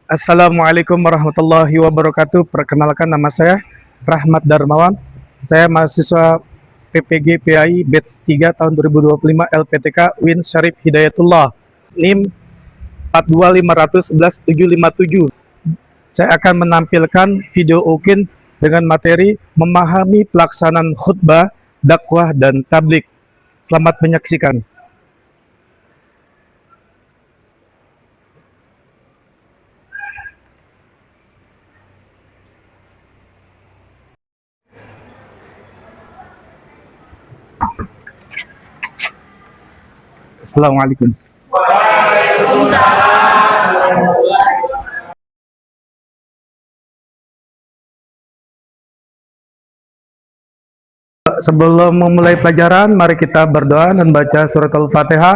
Assalamualaikum warahmatullahi wabarakatuh. Perkenalkan, nama saya Rahmat Darmawan. Saya mahasiswa PPG PAI Batch 3 tahun 2025 LPTK Win Syarif Hidayatullah. NIM 425117757. Saya akan menampilkan video UKIN dengan materi memahami pelaksanaan khutbah, dakwah, dan tablik. Selamat menyaksikan. Assalamualaikum. Sebelum memulai pelajaran, mari kita berdoa dan baca surat Al-Fatihah.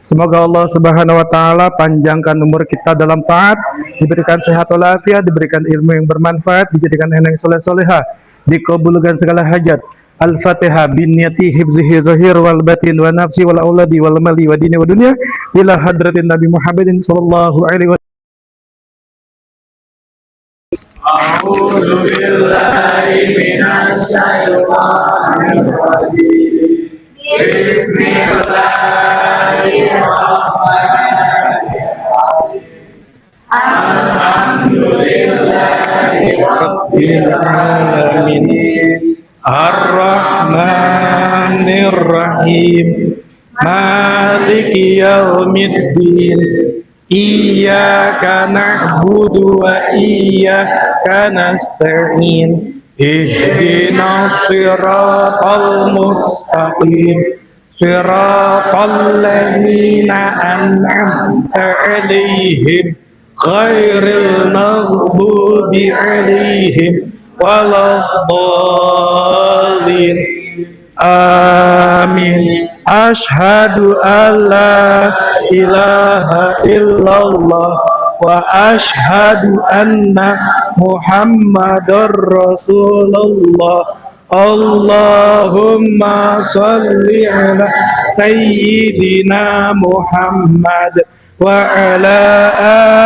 Semoga Allah Subhanahu wa taala panjangkan umur kita dalam taat, diberikan sehat walafiat, diberikan ilmu yang bermanfaat, dijadikan anak yang soleh solehah, dikabulkan segala hajat. Al-Fatihah bin niyati hifzihi zahir wal batin wa nafsi wal auladi wal mali wa dini wa dunya ila hadratin Nabi Muhammadin sallallahu alaihi wasallam. A'udzu billahi minasy syaithanir rajim. Bismillahirrahmanirrahim. Alhamdulillahi rabbil alamin. Ar-Rahmanir Rahim. Maliki yaumiddin. Iyyaka na'budu wa iyyaka nasta'in. Ihdinas siratal mustaqim. Siratal ladzina an'amta 'alaihim ghairil maghdubi 'alaihim waladdallin. Amin. Ashhadu an la ilaha illallah wa ashhadu anna Muhammadar Rasulullah. Allahumma salli ala Sayyidina Muhammad wa ala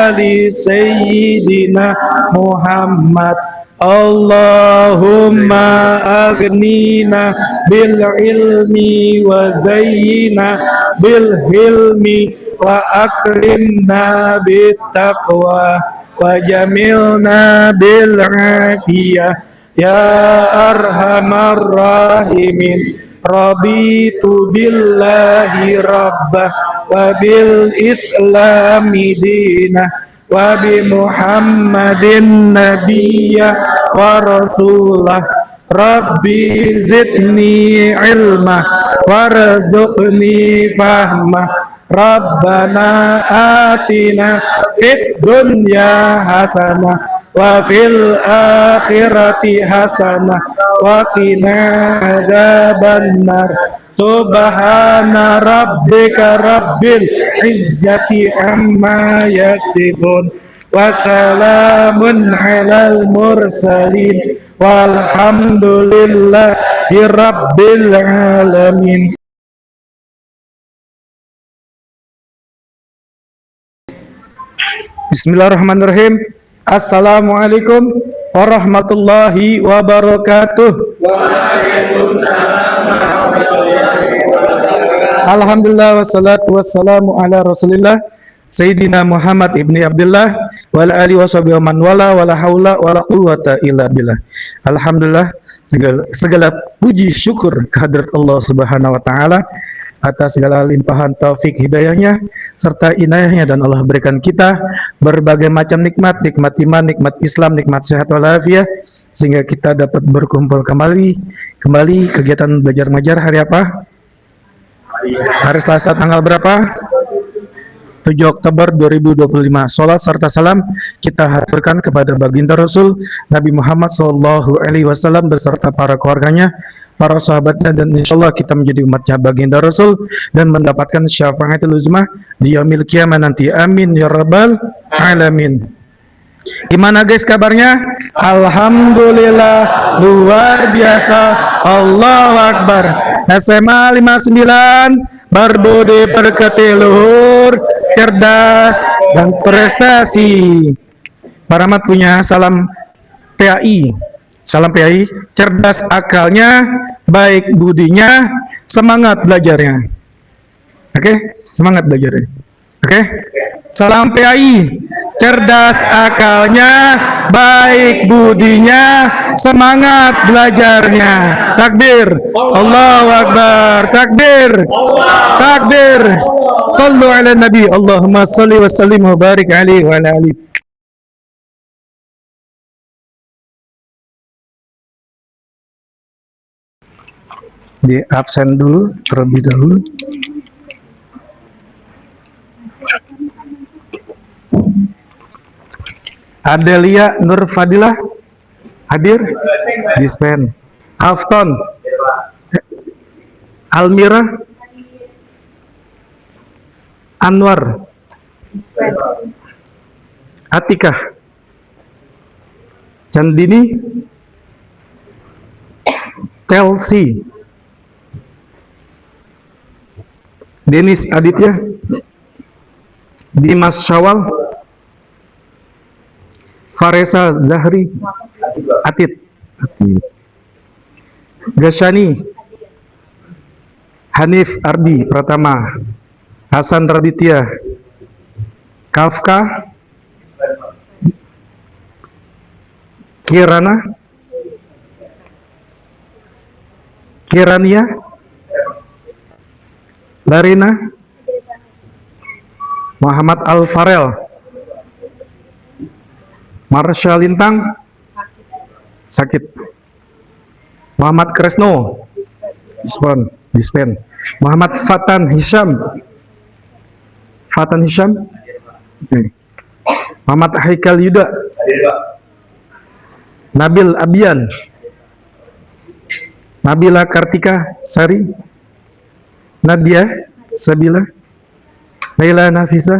ali Sayyidina Muhammad. Allahumma aghnina bil ilmi wa zayyina bil hilmi wa akrimna bit taqwa wa jamilna bil afiyah ya arhamar rahimin. Raditu billahi rabbah wa bil islami dinah wa bi Muhammadin nabiyya wa rasulah. Rabbi zidni ilma warzuqni fahma. Rabbana atina fid dunya hasanah wa fil akhirati hasanah wa qina adzabannar. Subhana rabbika rabbil izzati amma yasifun wa salamun alal mursalin walhamdulillahi rabbil alamin. Bismillahirrahmanirrahim. Assalamualaikum warahmatullahi wabarakatuh. Alhamdulillah wassalatu wassalamu ala Rasulillah Sayyidina Muhammad ibni Abdullah wa ala alihi washabihi man wala wala haula wala quwwata illa billah. Alhamdulillah, segala puji syukur kehadirat Allah Subhanahu wa taala atas segala limpahan taufik hidayahnya serta inayahnya, dan Allah berikan kita berbagai macam nikmat, nikmat iman, nikmat Islam, nikmat sehat walafiat, sehingga kita dapat berkumpul kembali kegiatan belajar mengajar hari apa? Hari Selasa tanggal berapa? 7 Oktober 2025. Salat serta salam kita haturkan kepada baginda Rasul Nabi Muhammad SAW beserta para keluarganya, para sahabatnya, dan insyaallah kita menjadi umatnya baginda Rasul dan mendapatkan syafaatul uzma di yaumil qiyamah nanti. Amin ya rabbal alamin. Gimana guys kabarnya? Alhamdulillah, luar biasa. Allahu Akbar. SMA 59 berbudi pekerti luhur, cerdas dan prestasi. Pak Rahmat punya salam PAI. Salam PAI, cerdas akalnya, baik budinya, semangat belajarnya. Oke, semangat belajarnya. Oke, salam PAI, cerdas akalnya, baik budinya, semangat belajarnya. Takbir, Allahu Akbar, takbir, takbir. Sallu ala Nabi, Allahumma salli wa sallim wa barik alaihi wa ala alihi. Di absen dulu terlebih dahulu. Adelia Nur Fadilah hadir. Dispen. Afton. Almira. Anwar. Atika. Candini. Chelsea. Denis Aditya. Dimas Syawal. Faresa Zahri. Atit. Gashani. Hanif Ardi Pratama. Hasan Raditya. Kafka. Kirana. Kirania. Larina. Muhammad Al Farel. Marsha Lintang. Sakit. Muhammad Kresno. Dispen. Muhammad Fatan Hisham. Okay. Muhammad Haikal Yuda. Nabil Abian. Nabila Kartika Sari. Nadia Sabila. Naila Nafisa.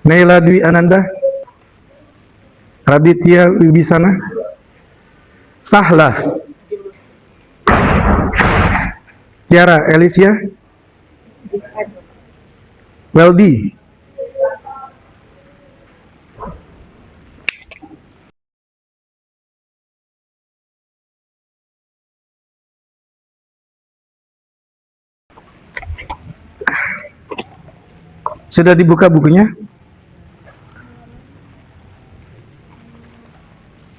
Naila Dwi Ananda. Raditya Wibisana. Sahla. Tiara Alicia. Weldi. Sudah dibuka bukunya?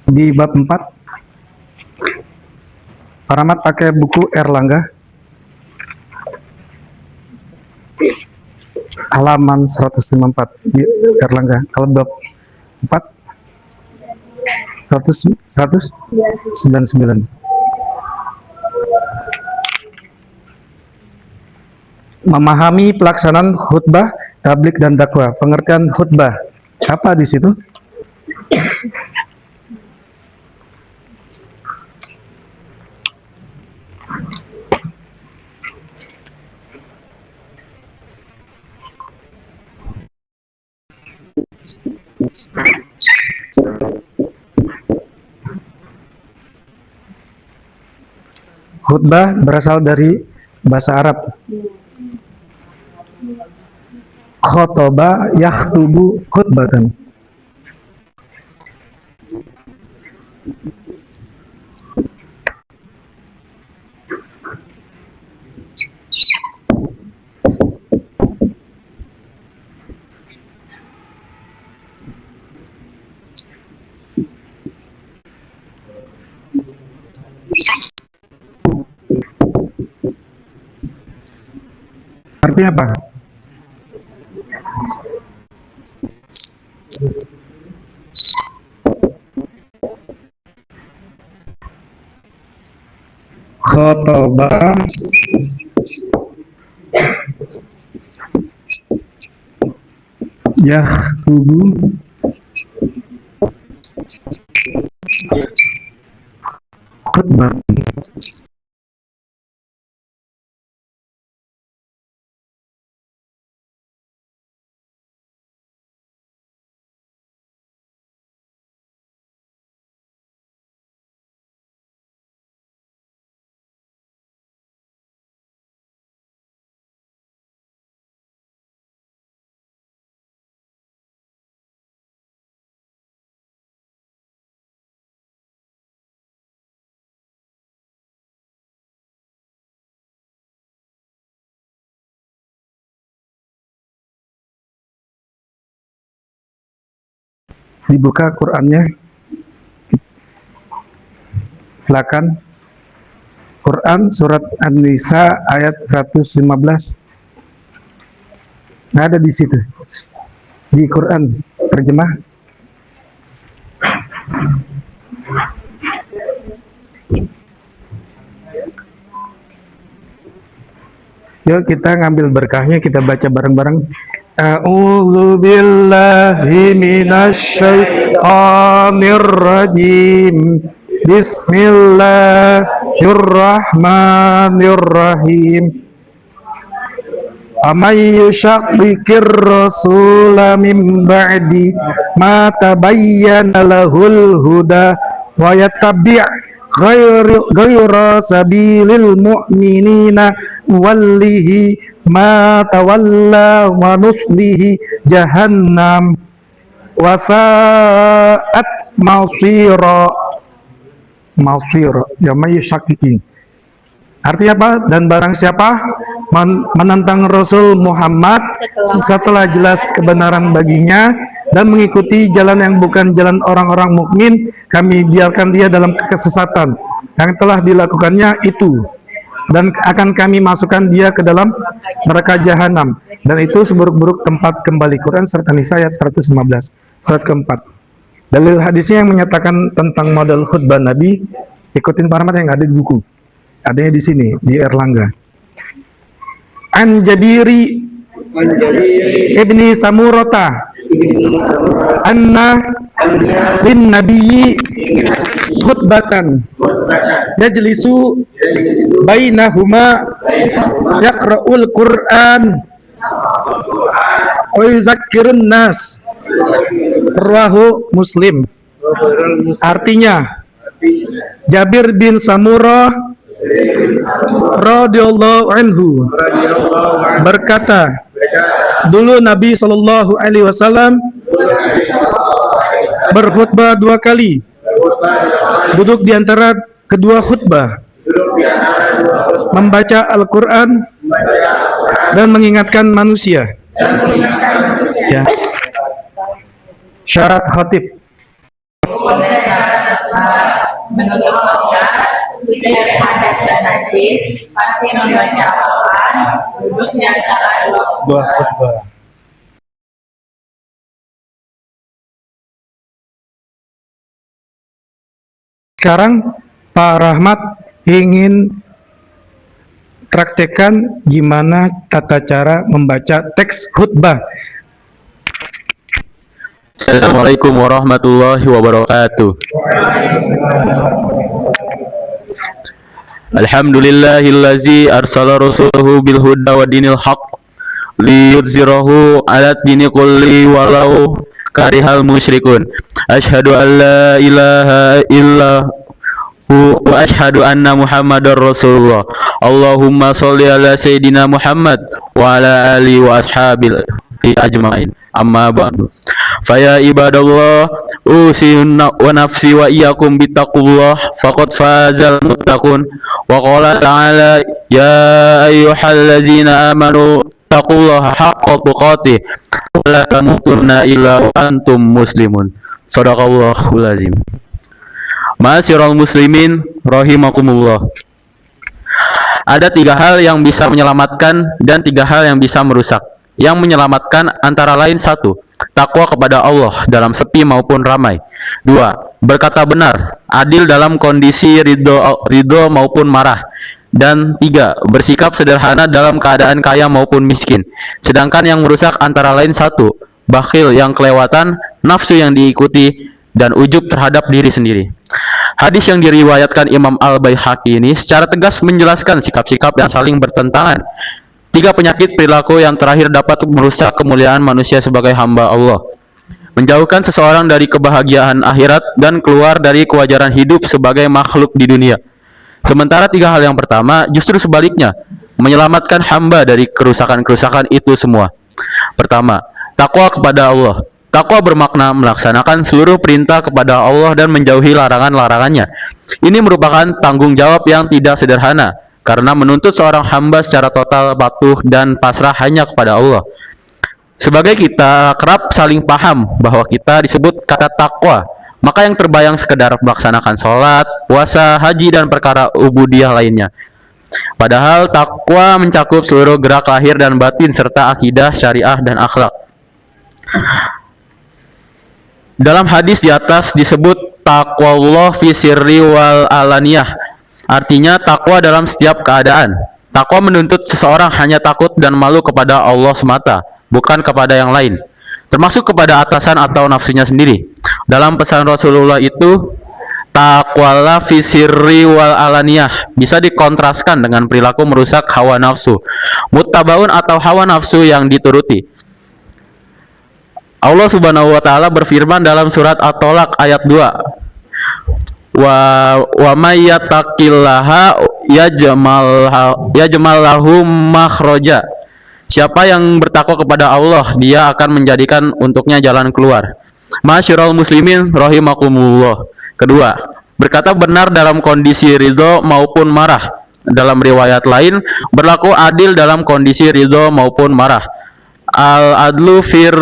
Di bab 4. Pak Rahmat pakai buku Erlangga. Halaman 154 di Erlangga. Kalau bab 4 199. Memahami pelaksanaan khutbah, tablik dan dakwah. Pengertian khutbah. Apa di situ? Khutbah berasal dari bahasa Arab. Khotoba yakhtubu khutbatan. Artinya apa? Khotoba yakhtubu khutbah. dibuka Qurannya. Silakan. Quran surat An-Nisa ayat 115. Ada di situ. Di Quran terjemah. Yuk kita ngambil berkahnya, kita baca bareng-bareng. A'udzu billahi minasy syaithanir rajim. Bismillahirrahmanirrahim. Amay yushaqiqir rasula min ba'di ma tabayyana lahul huda wa yattabi' ghayra sabilil mu'minina wallihi ma tawalla wa nuslihi jahannam wa sa'at masira. Ya may yushaqiqin. Artinya apa? Dan barang siapa menentang Rasul Muhammad setelah jelas kebenaran baginya dan mengikuti jalan yang bukan jalan orang-orang mukmin, kami biarkan dia dalam kesesatan yang telah dilakukannya itu, dan akan kami masukkan dia ke dalam neraka jahanam, dan itu seburuk-buruk tempat kembali. Quran surat An-Nisa ayat 115, surat keempat. Dalil hadisnya yang menyatakan tentang model khutbah Nabi, ikutin parameter yang ada di buku. Adanya di sini, di Erlangga. An Jabiri ibni Samurata anna lin nabiyyi khutbatan yajlisu bainahuma yaqra'ul Qur'an wa yuzakkirun nas. Rawahu Muslim. Artinya, Jabir bin Samurah radhiyallahu anhu berkata, dulu Nabi Shallallahu Alaihi Wasallam berkhutbah 2 kali, duduk di antara kedua khutbah, membaca Al-Quran dan mengingatkan manusia. Ya. Syarat khatib. Suci dari hadas dan najis, pasti membaca Al-Quran, duduk di antara dua khutbah. Sekarang Pak Rahmat ingin praktekkan gimana tata cara membaca teks khutbah. Assalamualaikum warahmatullahi wabarakatuh. Alhamdulillahillazi arsala rasulahu bil huda wa dinil haqq liyudzhirahu 'ala dini kulli walau karihal musyrikun. Asyhadu an la ilaha illahu wa asyhadu anna Muhammadar Rasulullah. Allahumma sholli ala sayyidina Muhammad wa ala alihi wa ashabihi ajmain. Amma ba'du. Faya ibadallah, usiunna wa nafsi wa iyyakum bittaqullah faqad fazal muttaqun. Wa qala ta'ala ya ayyuhallazina amanu taqullaha haqqa tuqatih wa la tamutunna illa wa antum muslimun. Shadaqallahul azim. Ma'asyiral muslimin rahimakumullah. Ada 3 hal yang bisa menyelamatkan dan 3 hal yang bisa merusak. Yang menyelamatkan antara lain: 1. Takwa kepada Allah dalam sepi maupun ramai. 2. Berkata benar, adil dalam kondisi ridho maupun marah. Dan 3. Bersikap sederhana dalam keadaan kaya maupun miskin. Sedangkan yang merusak antara lain: 1. Bakhil yang kelewatan, nafsu yang diikuti, dan ujub terhadap diri sendiri. Hadis yang diriwayatkan Imam Al-Baihaqi ini secara tegas menjelaskan sikap-sikap yang saling bertentangan. 3 penyakit perilaku yang terakhir dapat merusak kemuliaan manusia sebagai hamba Allah, menjauhkan seseorang dari kebahagiaan akhirat dan keluar dari kewajaran hidup sebagai makhluk di dunia. Sementara 3 hal yang pertama justru sebaliknya, menyelamatkan hamba dari kerusakan-kerusakan itu semua. Pertama, takwa kepada Allah. Takwa bermakna melaksanakan seluruh perintah kepada Allah dan menjauhi larangan-larangannya. Ini merupakan tanggung jawab yang tidak sederhana, karena menuntut seorang hamba secara total patuh dan pasrah hanya kepada Allah. Sebagai kita kerap saling paham bahwa kita disebut kata takwa, maka yang terbayang sekedar melaksanakan sholat, puasa, haji, dan perkara ubudiyah lainnya. Padahal takwa mencakup seluruh gerak lahir dan batin serta akidah, syariah, dan akhlak. Dalam hadis di atas disebut taqwallah fi sirri wal alaniyah. Artinya takwa dalam setiap keadaan. Takwa menuntut seseorang hanya takut dan malu kepada Allah semata, bukan kepada yang lain, termasuk kepada atasan atau nafsunya sendiri. Dalam pesan Rasulullah itu, taqwallah fi sirri wal alaniyah bisa dikontraskan dengan perilaku merusak hawa nafsu, muttabaun atau hawa nafsu yang dituruti. Allah Subhanahu wa taala berfirman dalam surat At-Tolaq ayat 2. Wa may yattaqillaha yaj'al lahu makhraja. Siapa yang bertakwa kepada Allah, dia akan menjadikan untuknya jalan keluar. Masyarul muslimin rahimakumullah. Kedua, berkata benar dalam kondisi ridho maupun marah. Dalam riwayat lain, berlaku adil dalam kondisi ridho maupun marah. Al-adlu fir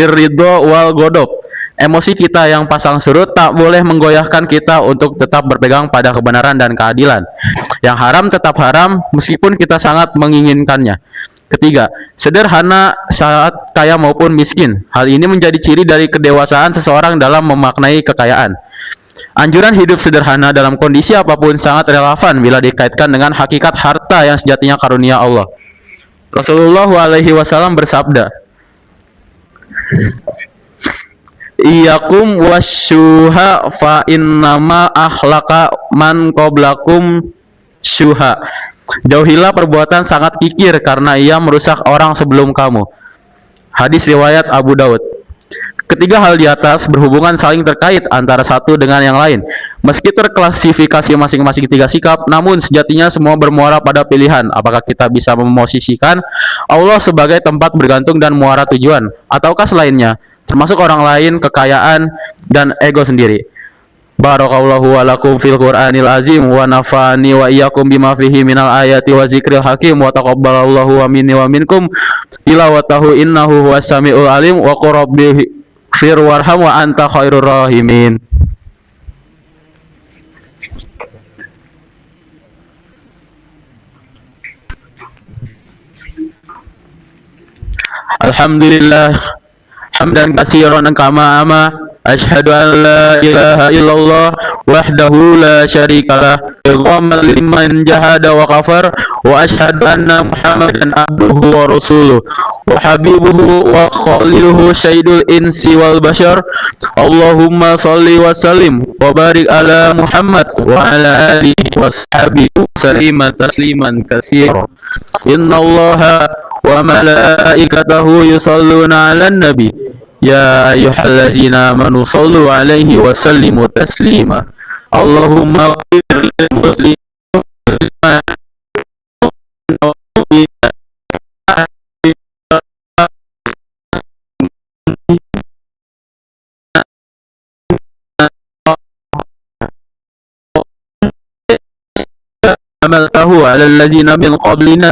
ridho wal godob. Emosi kita yang pasang surut tak boleh menggoyahkan kita untuk tetap berpegang pada kebenaran dan keadilan. Yang haram tetap haram meskipun kita sangat menginginkannya. Ketiga, sederhana saat kaya maupun miskin. Hal ini menjadi ciri dari kedewasaan seseorang dalam memaknai kekayaan. Anjuran hidup sederhana dalam kondisi apapun sangat relevan bila dikaitkan dengan hakikat harta yang sejatinya karunia Allah. Rasulullah SAW bersabda, Iyakum wasyuha fa innama ahlaka man qablakum syuha. Jauhilah perbuatan sangat kikir karena ia merusak orang sebelum kamu. Hadis riwayat Abu Daud. Ketiga hal di atas berhubungan saling terkait antara satu dengan yang lain. Meski terklasifikasi masing-masing tiga sikap, namun sejatinya semua bermuara pada pilihan. Apakah kita bisa memosisikan Allah sebagai tempat bergantung dan muara tujuan, ataukah selainnya, termasuk orang lain, kekayaan, dan ego sendiri. Barakallahu wa lakum fil Qur'anil azim wa nafa'ani wa iyyakum bima fihi minal ayati wa zikril hakim wa taqabbalallahu wa minni wa minkum tilawatahu innahu huwas samiul alim wa qur rabbi fir warham wa anta khairur rahimin. Alhamdulillah hamdan katsiran kama ama asyhadu an la ilaha illallah wahdahu la syarikalah idhaman liman jahada wa kafar wa asyhadu anna Muhammadan abduhu wa rasuluh wa habibuhu wa khaliluhu sayyidul insi wal bashar. Allahumma salli wa sallim wa barik ala Muhammad wa ala alihi wa sahbihi sallima tasliman katsira. Innallaha wa malaikatahu yusalluna 'alan nabi ya ayyuhallazina amanu sallu 'alaihi wa sallimu taslima. Allahumma ighfir lil muslimin عملته على الذين من قبلنا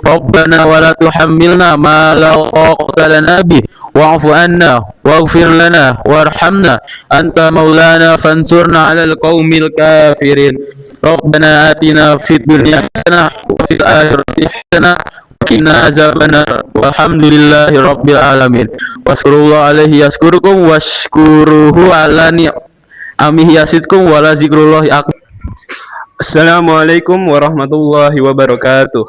ربنا ولا تحملنا ما لا طاقة لنا به واعف عنا واغفر لنا وارحمنا أنت مولانا فانصرنا على القوم الكافرين ربنا آتنا في الدنيا حسنة وفي الآخرة حسنة وقنا عذاب النار والحمد لله رب العالمين واذكروا الله عليه يذكركم واشكروه على نعمه يزدكم ولذكر الله أكبر. Assalamualaikum warahmatullahi wabarakatuh.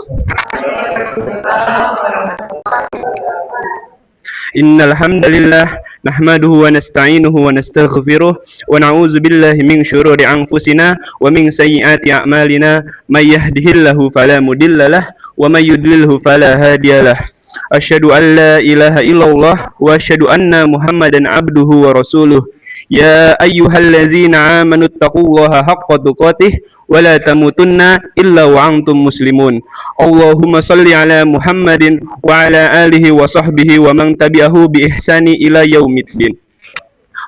Innal hamdalillah nahmaduhu wa nasta'inuhu wa nastaghfiruh wa na'udzu billahi min syururi anfusina wa min sayyiati a'malina may yahdihillahu fala mudhillalah wa may yudlilhu fala hadiyalah. Asyhadu an la ilaha illallah wa asyhadu anna Muhammadan abduhu wa rasuluh. Ya ayyuhallazina amanu taqullaha haqqa tuqatih wa la tamutunna illa wa antum muslimun. Allahumma salli ala Muhammadin wa ala alihi wa sahbihi wa man tabi'ahu bi ihsani ila yaumiddin.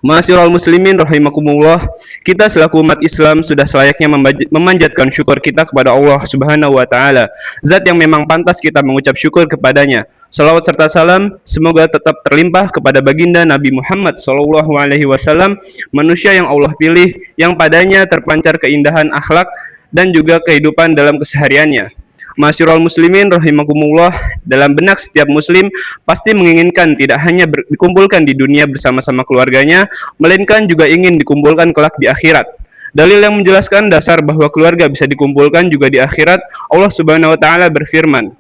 Ma'asyiral muslimin rahimakumullah, kita selaku umat Islam sudah selayaknya memanjatkan syukur kita kepada Allah Subhanahu wa taala, zat yang memang pantas kita mengucap syukur kepadanya. Salawat serta salam semoga tetap terlimpah kepada baginda Nabi Muhammad SAW, manusia yang Allah pilih, yang padanya terpancar keindahan akhlak dan juga kehidupan dalam kesehariannya. Ma'asyiral muslimin rahimakumullah, dalam benak setiap muslim pasti menginginkan tidak hanya dikumpulkan di dunia bersama-sama keluarganya, melainkan juga ingin dikumpulkan kelak di akhirat. Dalil yang menjelaskan dasar bahwa keluarga bisa dikumpulkan juga di akhirat, Allah Subhanahu wa taala berfirman,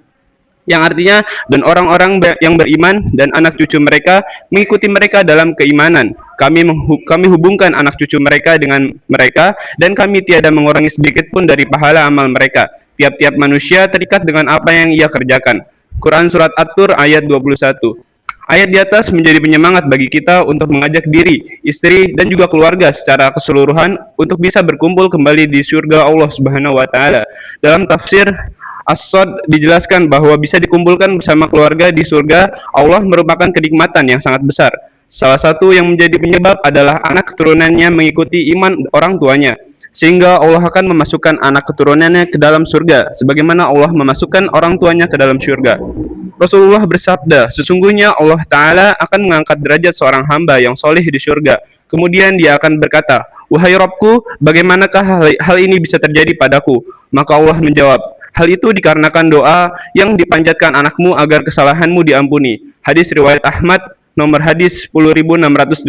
yang artinya, dan orang-orang yang beriman dan anak cucu mereka mengikuti mereka dalam keimanan. Kami hubungkan anak cucu mereka dengan mereka, dan kami tiada mengurangi sedikit pun dari pahala amal mereka. Tiap-tiap manusia terikat dengan apa yang ia kerjakan. Quran Surat At-Tur ayat 21. Ayat di atas menjadi penyemangat bagi kita untuk mengajak diri, istri, dan juga keluarga secara keseluruhan untuk bisa berkumpul kembali di surga Allah Subhanahu wa taala. Dalam tafsir As-Sod dijelaskan bahwa bisa dikumpulkan bersama keluarga di surga Allah merupakan kenikmatan yang sangat besar. Salah satu yang menjadi penyebab adalah anak keturunannya mengikuti iman orang tuanya, sehingga Allah akan memasukkan anak keturunannya ke dalam surga, sebagaimana Allah memasukkan orang tuanya ke dalam surga. Rasulullah bersabda, sesungguhnya Allah Ta'ala akan mengangkat derajat seorang hamba yang soleh di surga. Kemudian dia akan berkata, wahai Rabbku, bagaimanakah hal ini bisa terjadi padaku? Maka Allah menjawab, hal itu dikarenakan doa yang dipanjatkan anakmu agar kesalahanmu diampuni. Hadis riwayat Ahmad, nomor hadis 10.618.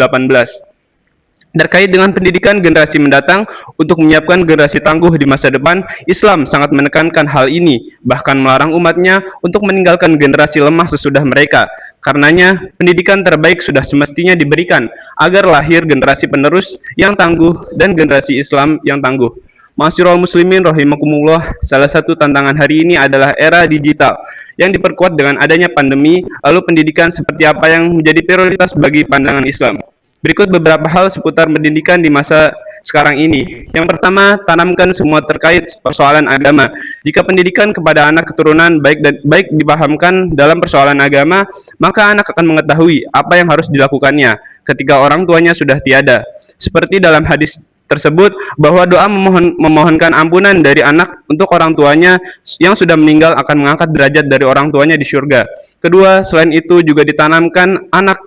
Terkait dengan pendidikan generasi mendatang untuk menyiapkan generasi tangguh di masa depan, Islam sangat menekankan hal ini, bahkan melarang umatnya untuk meninggalkan generasi lemah sesudah mereka. Karenanya, pendidikan terbaik sudah semestinya diberikan agar lahir generasi penerus yang tangguh dan generasi Islam yang tangguh. Ma'asyiral muslimin rahimakumullah, salah satu tantangan hari ini adalah era digital yang diperkuat dengan adanya pandemi. Lalu pendidikan seperti apa yang menjadi prioritas bagi pandangan Islam? Berikut beberapa hal seputar pendidikan di masa sekarang ini. Yang pertama, tanamkan semua terkait persoalan agama. Jika pendidikan kepada anak keturunan baik dipahamkan dalam persoalan agama, maka anak akan mengetahui apa yang harus dilakukannya ketika orang tuanya sudah tiada. Seperti dalam hadis tersebut bahwa doa memohonkan ampunan dari anak untuk orang tuanya yang sudah meninggal akan mengangkat derajat dari orang tuanya di surga. Kedua, selain itu juga ditanamkan anak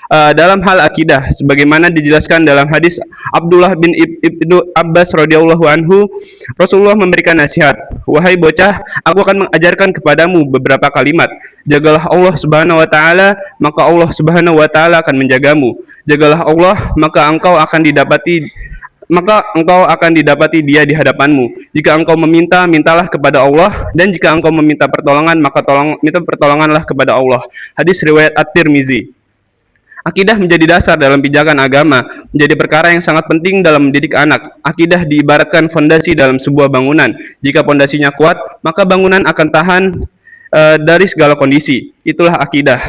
dalam hal akidah, sebagaimana dijelaskan dalam hadis Abdullah bin Ibnu Abbas radhiyallahu anhu, Rasulullah memberikan nasihat, wahai bocah, aku akan mengajarkan kepadamu beberapa kalimat. Jagalah Allah Subhanahu wa taala, maka Allah Subhanahu wa taala akan menjagamu. Jagalah Allah, maka engkau akan didapati dia di hadapanmu. Jika engkau meminta, mintalah kepada Allah, dan jika engkau meminta pertolongan, maka minta pertolonganlah kepada Allah. Hadis riwayat At-Tirmizi. Akidah menjadi dasar dalam pijakan agama, menjadi perkara yang sangat penting dalam mendidik anak. Akidah diibaratkan fondasi dalam sebuah bangunan. Jika fondasinya kuat, maka bangunan akan tahan dari segala kondisi. Itulah akidah.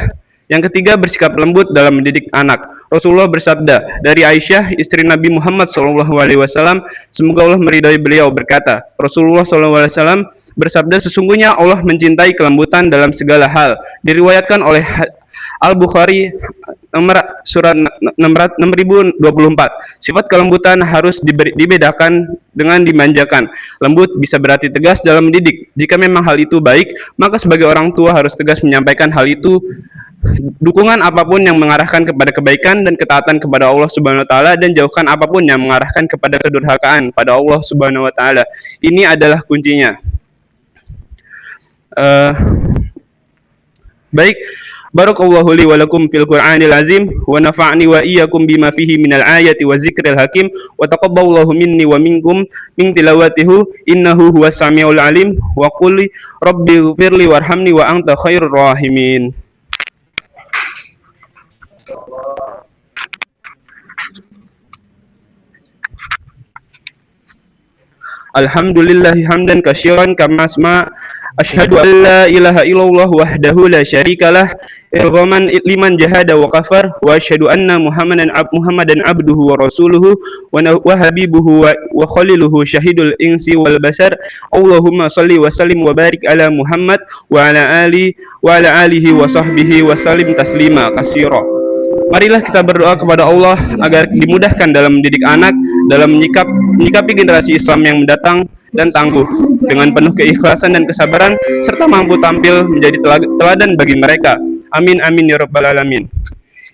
Yang ketiga, bersikap lembut dalam mendidik anak. Rasulullah bersabda dari Aisyah, istri Nabi Muhammad SAW, semoga Allah meridhai beliau, berkata, Rasulullah SAW bersabda, sesungguhnya Allah mencintai kelembutan dalam segala hal. Diriwayatkan oleh Al-Bukhari nomor surat 6024. Sifat kelembutan harus dibedakan dengan dimanjakan. Lembut bisa berarti tegas dalam mendidik. Jika memang hal itu baik, maka sebagai orang tua harus tegas menyampaikan hal itu. Dukungan apapun yang mengarahkan kepada kebaikan dan ketaatan kepada Allah Subhanahu wa taala, dan jauhkan apapun yang mengarahkan kepada kedurhakaan pada Allah Subhanahu wa taala. Ini adalah kuncinya. Baik, barakallahu li wa lakum fil Qur'anil azim wa nafa'ni wa iyyakum bima fihi minal ayati wa zikril hakim wa taqabbalallahu minni wa minkum min tilawatihi innahu huwas samiul alim wa qul rabbi ighfirli warhamni wa anta khairur rahimin. Alhamdulillahi hamdan katsiran kama asma. Asyhadu an la ilaha illallah wahdahu la syarikalah irghaman liman jahada wa kafar wa asyhadu anna Muhammadan abduhu wa rasuluhu wa habibuhu wa khaliluhu syahidul insi wal basar. Allahumma salli wa sallim wa barik ala Muhammad wa ala alihi wa sahbihi wa sallim taslima katsira. Marilah kita berdoa kepada Allah agar dimudahkan dalam mendidik anak, dalam menyikapi generasi Islam yang mendatang, dan tangguh, dengan penuh keikhlasan dan kesabaran, serta mampu tampil menjadi teladan bagi mereka. Amin amin ya rabbal alamin.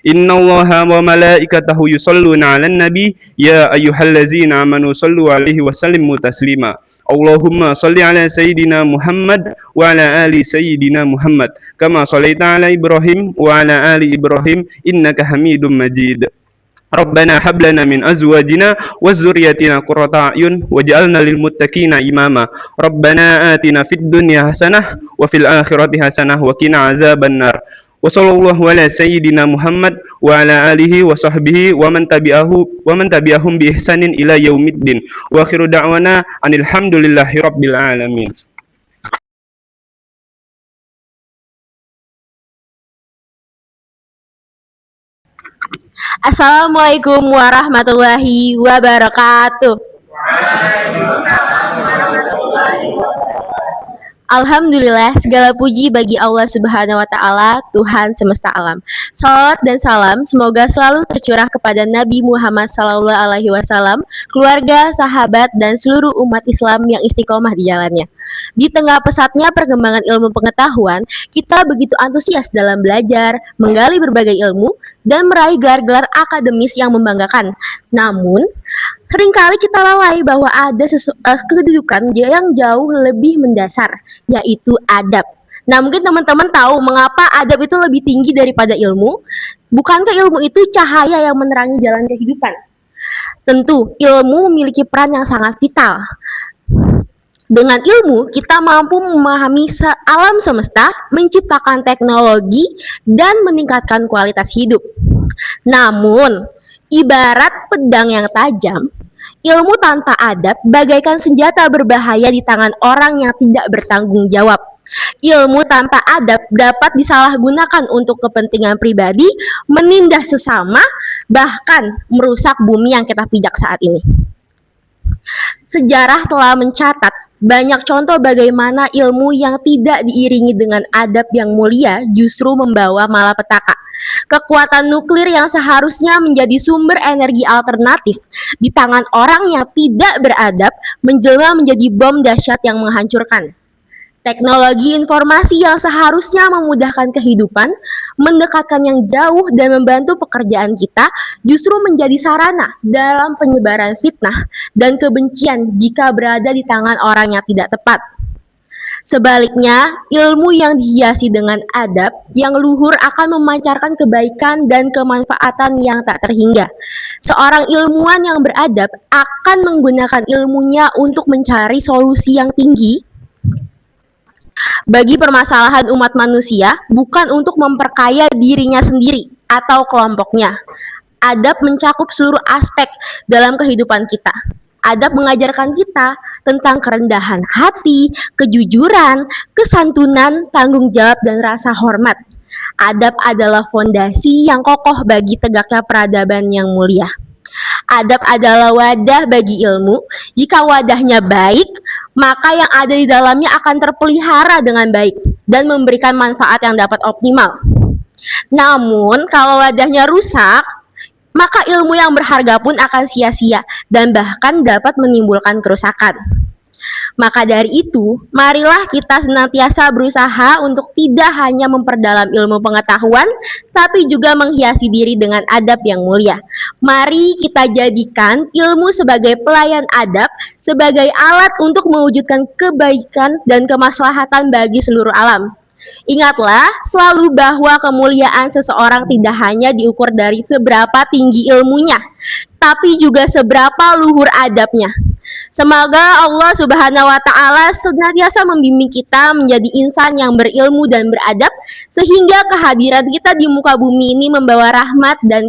Innallaha wa malaikatahu yusholluna 'alan nabi ya ayyuhallazina amanu shallu 'alaihi wa sallimu taslima. Allahumma shalli 'ala sayyidina Muhammad wa 'ala ali sayyidina Muhammad kama shallaita 'ala Ibrahim wa 'ala ali Ibrahim innaka Hamidum Majid. Rabbana hab lana min azwajina wa dzurriyyatina qurrata a'yun waj'alna lil muttaqina imama. Rabbana atina fid dunya hasanah wa fil akhirati hasanah wa qina azabannar. Wa sallallahu ala sayyidina Muhammad wa ala alihi wa sahbihi wa man tabi'ahum bi ihsanin ila yaumiddin. Wa akhiru da'wana anil hamdulillahi rabbil alamin. Assalamualaikum warahmatullahi wabarakatuh. Alhamdulillah, segala puji bagi Allah Subhanahu wa Ta'ala, Tuhan semesta alam. Salawat dan salam semoga selalu tercurah kepada Nabi Muhammad SAW, keluarga, sahabat, dan seluruh umat Islam yang istiqomah di jalannya. Di tengah pesatnya perkembangan ilmu pengetahuan, kita begitu antusias dalam belajar, menggali berbagai ilmu, dan meraih gelar-gelar akademis yang membanggakan. Namun, seringkali kita lalai bahwa ada kedudukan yang jauh lebih mendasar, yaitu adab. Nah, mungkin teman-teman tahu mengapa adab itu lebih tinggi daripada ilmu? Bukankah ilmu itu cahaya yang menerangi jalan kehidupan? Tentu, ilmu memiliki peran yang sangat vital. Dengan ilmu, kita mampu memahami alam semesta, menciptakan teknologi, dan meningkatkan kualitas hidup. Namun, ibarat pedang yang tajam, ilmu tanpa adab bagaikan senjata berbahaya di tangan orang yang tidak bertanggung jawab. Ilmu tanpa adab dapat disalahgunakan untuk kepentingan pribadi, menindas sesama, bahkan merusak bumi yang kita pijak saat ini. Sejarah telah mencatat banyak contoh bagaimana ilmu yang tidak diiringi dengan adab yang mulia justru membawa malapetaka. Kekuatan nuklir yang seharusnya menjadi sumber energi alternatif di tangan orang yang tidak beradab menjelma menjadi bom dahsyat yang menghancurkan. Teknologi informasi yang seharusnya memudahkan kehidupan, mendekatkan yang jauh dan membantu pekerjaan kita justru menjadi sarana dalam penyebaran fitnah dan kebencian jika berada di tangan orang yang tidak tepat. Sebaliknya, ilmu yang dihiasi dengan adab yang luhur akan memancarkan kebaikan dan kemanfaatan yang tak terhingga. Seorang ilmuwan yang beradab akan menggunakan ilmunya untuk mencari solusi yang tinggi bagi permasalahan umat manusia, bukan untuk memperkaya dirinya sendiri atau kelompoknya. Adab mencakup seluruh aspek dalam kehidupan kita. Adab mengajarkan kita tentang kerendahan hati, kejujuran, kesantunan, tanggung jawab, dan rasa hormat. Adab adalah fondasi yang kokoh bagi tegaknya peradaban yang mulia. Adab adalah wadah bagi ilmu. Jika wadahnya baik, maka yang ada di dalamnya akan terpelihara dengan baik dan memberikan manfaat yang dapat optimal. Namun, kalau wadahnya rusak, maka ilmu yang berharga pun akan sia-sia dan bahkan dapat menimbulkan kerusakan. Maka dari itu, marilah kita senantiasa berusaha untuk tidak hanya memperdalam ilmu pengetahuan, tapi juga menghiasi diri dengan adab yang mulia. Mari kita jadikan ilmu sebagai pelayan adab, sebagai alat untuk mewujudkan kebaikan dan kemaslahatan bagi seluruh alam. Ingatlah selalu bahwa kemuliaan seseorang tidak hanya diukur dari seberapa tinggi ilmunya, tapi juga seberapa luhur adabnya. Semoga Allah Subhanahu wa Ta'ala senantiasa membimbing kita menjadi insan yang berilmu dan beradab, sehingga kehadiran kita di muka bumi ini membawa rahmat dan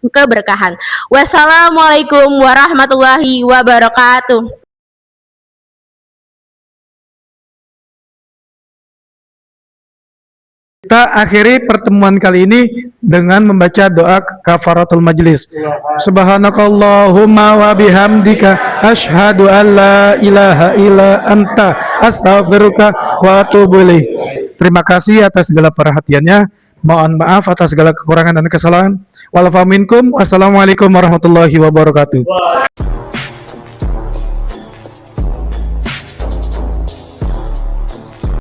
keberkahan. Wassalamualaikum warahmatullahi wabarakatuh. Kita akhiri pertemuan kali ini dengan membaca doa kafaratul majlis. Subhanakallahumma wa bihamdika asyhadu an la ilaha illa anta astaghfiruka wa atubu ilaik. Terima kasih atas segala perhatiannya. Mohon maaf atas segala kekurangan dan kesalahan. Wal faminkum. Wassalamualaikum warahmatullahi wabarakatuh.